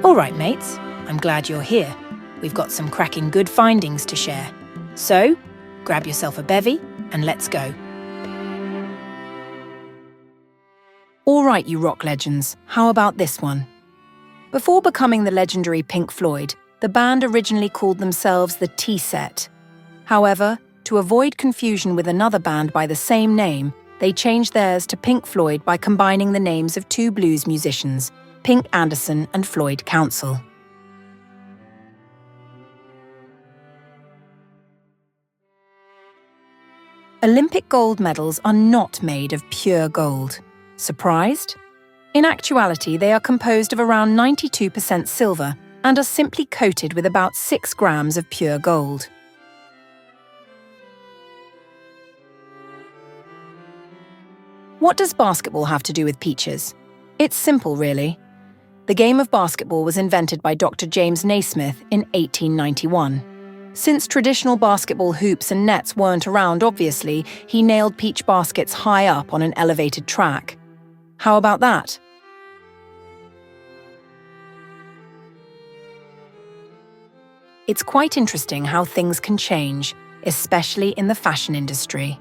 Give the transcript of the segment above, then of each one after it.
All right, mates, I'm glad you're here. We've got some cracking good findings to share. So, grab yourself a bevy and let's go. All right, you rock legends, how about this one? Before becoming the legendary Pink Floyd, the band originally called themselves the Tea-Set. However, to avoid confusion with another band by the same name, they changed theirs to Pink Floyd by combining the names of two blues musicians, Pink Anderson and Floyd Council. Olympic gold medals are not made of pure gold. Surprised? In actuality, they are composed of around 92% silver and are simply coated with about 6 grams of pure gold. What does basketball have to do with peaches? It's simple, really. The game of basketball was invented by Dr. James Naismith in 1891. Since traditional basketball hoops and nets weren't around, obviously, he nailed peach baskets high up on an elevated track. How about that? It's quite interesting how things can change, especially in the fashion industry.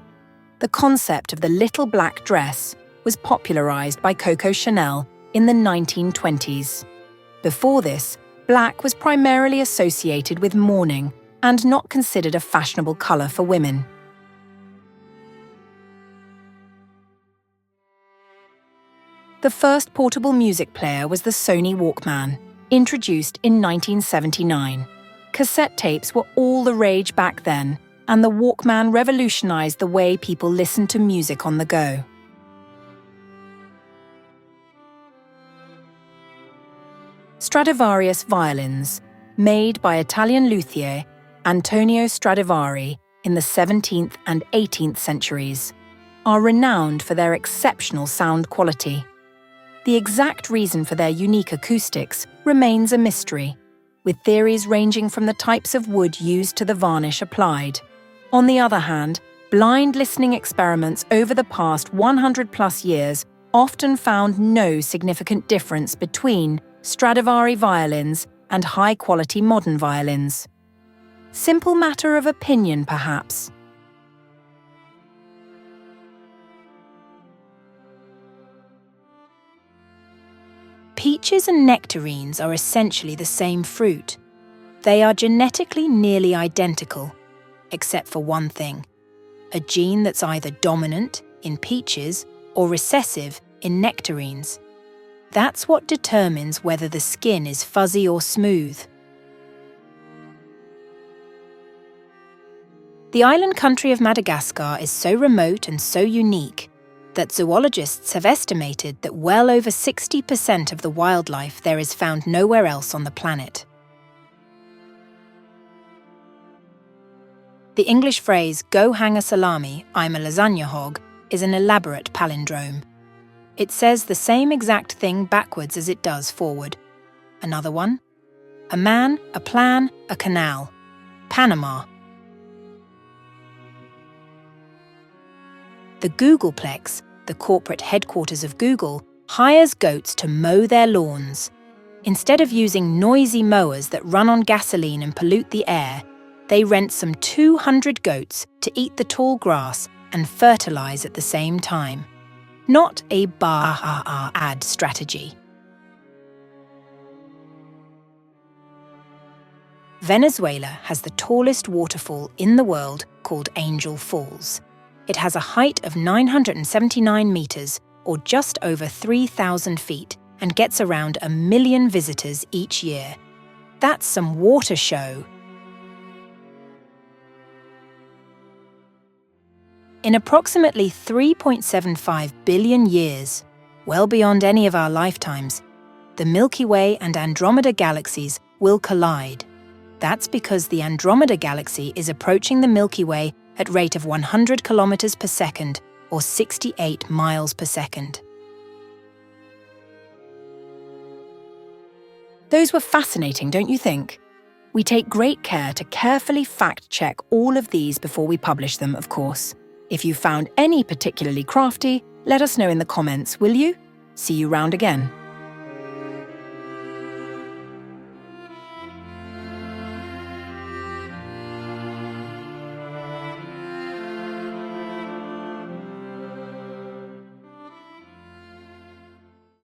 The concept of the little black dress was popularized by Coco Chanel in the 1920s. Before this, black was primarily associated with mourning and not considered a fashionable color for women. The first portable music player was the Sony Walkman, introduced in 1979. Cassette tapes were all the rage back then, and the Walkman revolutionized the way people listened to music on the go. Stradivarius violins, made by Italian luthier Antonio Stradivari in the 17th and 18th centuries, are renowned for their exceptional sound quality. The exact reason for their unique acoustics remains a mystery, with theories ranging from the types of wood used to the varnish applied. On the other hand, blind listening experiments over the past 100+ years often found no significant difference between Stradivari violins and high-quality modern violins. Simple matter of opinion, perhaps. Peaches and nectarines are essentially the same fruit. They are genetically nearly identical, except for one thing: a gene that's either dominant in peaches or recessive in nectarines. That's what determines whether the skin is fuzzy or smooth. The island country of Madagascar is so remote and so unique that zoologists have estimated that well over 60% of the wildlife there is found nowhere else on the planet. The English phrase, "Go hang a salami, I'm a lasagna hog," is an elaborate palindrome. It says the same exact thing backwards as it does forward. Another one: a man, a plan, a canal. Panama. The Googleplex, the corporate headquarters of Google, hires goats to mow their lawns. Instead of using noisy mowers that run on gasoline and pollute the air, they rent some 200 goats to eat the tall grass and fertilize at the same time. Not a ad strategy. Venezuela has the tallest waterfall in the world, called Angel Falls. It has a height of 979 meters, or just over 3,000 feet, and gets around 1 million visitors each year. That's some water show. In approximately 3.75 billion years, well beyond any of our lifetimes, the Milky Way and Andromeda galaxies will collide. That's because the Andromeda galaxy is approaching the Milky Way at rate of 100 kilometers per second, or 68 miles per second. Those were fascinating, don't you think? We take great care to carefully fact-check all of these before we publish them, of course. If you found any particularly crafty, let us know in the comments, will you? See you round again.